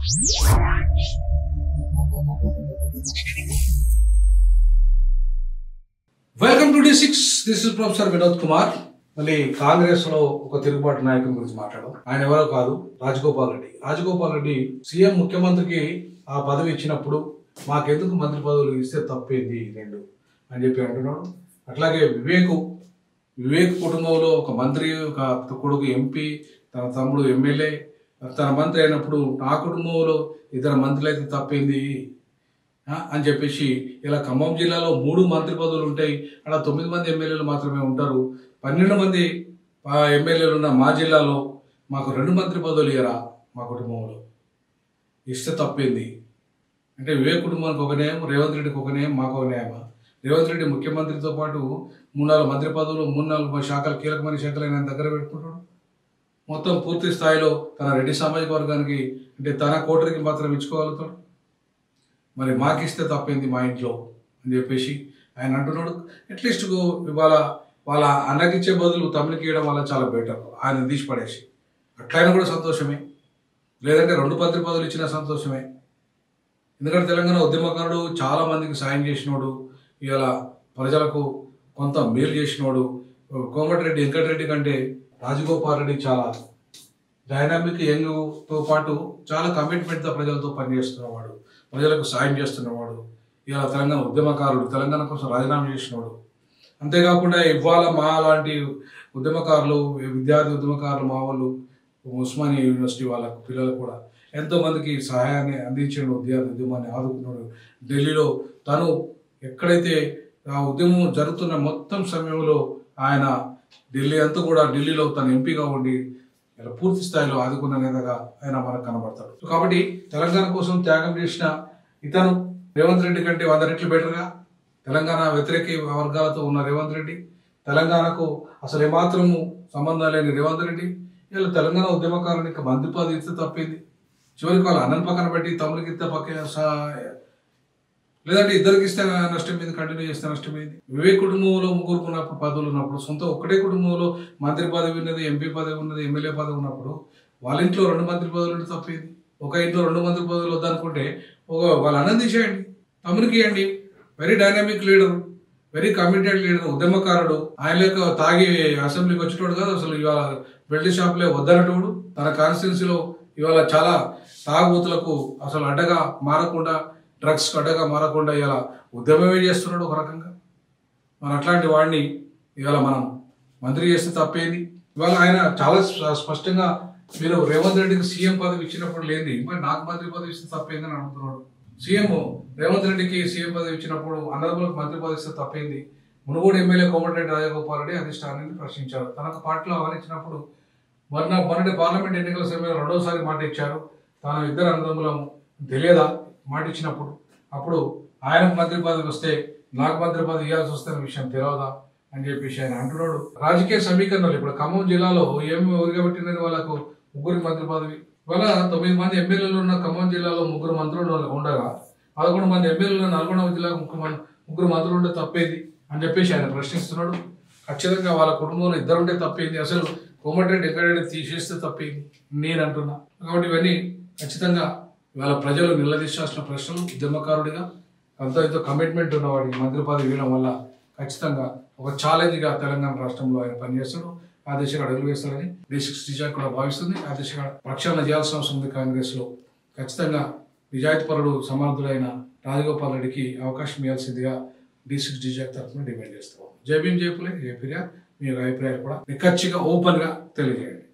Welcome to D6. This is professor Vinod Kumar. మళ్ళీ కాంగ్రెస్ లో ఒక తిరుగుబాటు నాయకుని గురించి మాట్లాడడం. ఆయన ఎవరో కాదు, రాజగోపాల్ రెడ్డి. రాజగోపాల్ రెడ్డి సీఎం ముఖ్యమంత్రికి ఆ పదవి ఇచ్చినప్పుడు మాకెందుకు మంత్రి పదవులు ఇస్తే తప్పేంది రెండు అని చెప్పి అంటున్నాడు. అట్లాగే వివేక్ కుటుంబంలో ఒక మంత్రి, ఒక కొడుకు ఎంపీ, తన తమ్ముడు ఎమ్మెల్యే, తన మంత్రి అయినప్పుడు నా కుటుంబంలో ఇద్దరు మంత్రులు అయితే తప్పేంది అని చెప్పేసి ఇలా ఖమ్మం జిల్లాలో 3 మంత్రి పదవులు ఉంటాయి, అలా 9 మంది ఎమ్మెల్యేలు మాత్రమే ఉంటారు. 12 మంది ఎమ్మెల్యేలు ఉన్న మా జిల్లాలో మాకు 2 మంత్రి పదవులు ఇయ్యరా మా కుటుంబంలో, ఇస్తే తప్పేంది అంటే వివేక్ కుటుంబానికి ఒక న్యాయం, రేవంత్ రెడ్డికి ఒక న్యాయం, మాకు ఒక న్యాయమా? రేవంత్ రెడ్డి ముఖ్యమంత్రితో పాటు 3-4 మంత్రి పదవులు, 3-4 శాఖలు, కీలకమైన శాఖలు ఆయన దగ్గర పెట్టుకుంటాడు. మొత్తం పూర్తి స్థాయిలో తన రెడ్డి సామాజిక వర్గానికి అంటే తన కోటరికి మాత్రం ఇచ్చుకోగలుగుతాడు. మరి మాకిస్తే తప్పేంది మా ఇంట్లో అని చెప్పేసి ఆయన అంటున్నాడు. అట్లీస్ట్ ఇవాళ వాళ్ళ అన్నకిచ్చే బదులు తమ్మునికి ఇవ్వడం వల్ల చాలా బెటర్, ఆయన తీసి పడేసి. అట్లయినా కూడా సంతోషమే, లేదంటే 2 మంత్రి పదవులు ఇచ్చినా సంతోషమే. ఎందుకంటే తెలంగాణ ఉద్యమకారుడు, చాలా మందికి సాయం చేసినోడు, ఇవాళ ప్రజలకు కొంత మేలు చేసినోడు. కోమటిరెడ్డి వెంకటరెడ్డి కంటే రాజగోపాల్ రెడ్డి చాలా డైనామిక్, యంగ్తో పాటు చాలా కమిట్మెంట్తో ప్రజలతో పనిచేస్తున్నవాడు, ప్రజలకు సాయం చేస్తున్నవాడు. ఇలా తెలంగాణ ఉద్యమకారుడు, తెలంగాణ కోసం రాజీనామా చేసినవాడు. అంతేకాకుండా ఇవాళ మా లాంటి ఉద్యమకారులు, విద్యార్థి ఉద్యమకారులు, మా వాళ్ళు ఉస్మానియా యూనివర్సిటీ వాళ్ళ పిల్లలు కూడా ఎంతోమందికి సహాయాన్ని అందించిన విద్యార్థి ఉద్యమాన్ని ఆదుకున్నాడు. ఢిల్లీలో తను ఎక్కడైతే ఆ ఉద్యమం జరుగుతున్న మొత్తం సమయంలో ఆయన ఢిల్లీలో తను ఎంపీగా ఉండి ఇలా పూర్తి స్థాయిలో ఆదుకున్న నేతగా ఆయన మనకు కనబడతాడు. కాబట్టి తెలంగాణ కోసం త్యాగం చేసిన ఇతను రేవంత్ రెడ్డి కంటే 100 రెట్లు బెటర్గా, తెలంగాణ వ్యతిరేక వర్గాలతో ఉన్న రేవంత్ రెడ్డి, తెలంగాణకు అసలు ఏమాత్రము సంబంధం లేని రేవంత్ రెడ్డి, ఇలా తెలంగాణ ఉద్యమకారునికి మంత్రి పదవి ఇస్తే తప్పింది. చివరికి వాళ్ళు అన్నం పక్కన పెట్టి తమ్ముడికి ఇస్తే లేదంటే ఇద్దరికి ఇస్తే నష్టమైంది, కంటిన్యూ చేస్తే నష్టమైంది. వివేక్ కుటుంబంలో 3 పదవులు ఉన్నప్పుడు, సొంత ఒక్కటే కుటుంబంలో మంత్రి పదవి ఉన్నది, ఎంపీ పదవి ఉన్నది, ఎమ్మెల్యే పదవి ఉన్నప్పుడు వాళ్ళ ఇంట్లో 2 మంత్రి పదవులు ఉంటే తప్పేది. ఒక ఇంట్లో 2 మంత్రి పదవులు వద్దనుకుంటే వాళ్ళ అన్నం తీసేయండి, తమ్మునికి ఇవ్వండి. Very dynamic leader, very committed leader, ఉద్యమకారుడు. ఆయన లేక తాగి అసెంబ్లీకి వచ్చేటోడు కాదు, అసలు ఇవాళ బెల్ట్ షాప్లే వద్దనటోడు. తన కాన్స్టిట్యున్సీలో ఇవాళ చాలా తాగుబోతులకు అసలు అడ్డగా మారకుండా, డ్రగ్స్ అడ్డగా మారకుండా ఇలా ఉద్యమమే చేస్తున్నాడు ఒక రకంగా. మరి అట్లాంటి వాడిని ఇవాళ మనం మంత్రి చేస్తే తప్పేది. ఇవాళ ఆయన చాలా స్పష్టంగా మీరు రేవంత్ రెడ్డికి సీఎం పదవి ఇచ్చినప్పుడు లేని మరి నాకు మంత్రి పదవి ఇస్తే తప్పేందని అడుగుతున్నాడు. సీఎం రేవంత్ రెడ్డికి సీఎం పదవి ఇచ్చినప్పుడు అన్నదమ్ములకు మంత్రి పదవి ఇస్తే తప్పేంది. మునుగోడు ఎమ్మెల్యే కోమటిరెడ్డి రాజగోపాల్ రెడ్డి అధిష్టానాన్ని ప్రశ్నించారు. తనకు పార్టీలో ఆహ్వానించినప్పుడు మొన్నటి పార్లమెంట్ ఎన్నికల సమయంలో 2వసారి మాట ఇచ్చారు. తాను ఇద్దరు అన్నదమ్ములము తెలియదా మాట ఇచ్చినప్పుడు, అప్పుడు ఆయనకు మంత్రి పదవి వస్తే నాకు మంత్రి పదవి ఇవ్వాల్సి వస్తున్న విషయం తెలియదా అని చెప్పేసి ఆయన అంటున్నాడు. రాజకీయ సమీకరణలు ఇప్పుడు ఖమ్మం జిల్లాలో ఏమి ఉరిగబెట్టినది, వాళ్ళకు 3 మంత్రి పదవి. ఇవాళ 9 మంది ఎమ్మెల్యేలు ఉన్న ఖమ్మం జిల్లాలో 3 మంత్రులు ఉండగా 11 మంది ఎమ్మెల్యేలు నల్గొండ జిల్లాకు 3 మంత్రులు ఉంటే తప్పేది అని చెప్పేసి ఆయన ప్రశ్నిస్తున్నాడు. ఖచ్చితంగా వాళ్ళ కుటుంబంలో 2 ఉంటే తప్పేది, అసలు కోమటిరెడ్డి ఎక్కడైనా తీసేస్తే తప్పేది నేను అంటున్నా. కాబట్టి ఇవన్నీ ఖచ్చితంగా ఇవాళ ప్రజలు నిలదీశాల్సిన ప్రశ్నలు. ఉద్యమకారుడిగా ఎంతో కమిట్మెంట్ ఉన్నవాడికి మంత్రి పదవి ఇవ్వడం వల్ల ఖచ్చితంగా ఒక ఛాలెంజ్గా తెలంగాణ రాష్ట్రంలో ఆయన పనిచేస్తాడు. ఆ దిశగా అడుగులు వేస్తారని D6 కూడా భావిస్తుంది. ఆ దిశగా ప్రక్షాళన చేయాల్సిన అవసరం ఉంది. కాంగ్రెస్లో ఖచ్చితంగా నిజాయితీపరుడు, సమర్థుడైన రాజగోపాల్ రెడ్డికి అవకాశం ఇవ్వాల్సిందిగా D6 తరఫున డిమాండ్ చేస్తాం. జై భీమ్, జై పులే, జై ఫిర్యాద్. మీ అభిప్రాయాలు కూడా నిక్కచ్చిగా ఓపెన్గా తెలియజేయండి.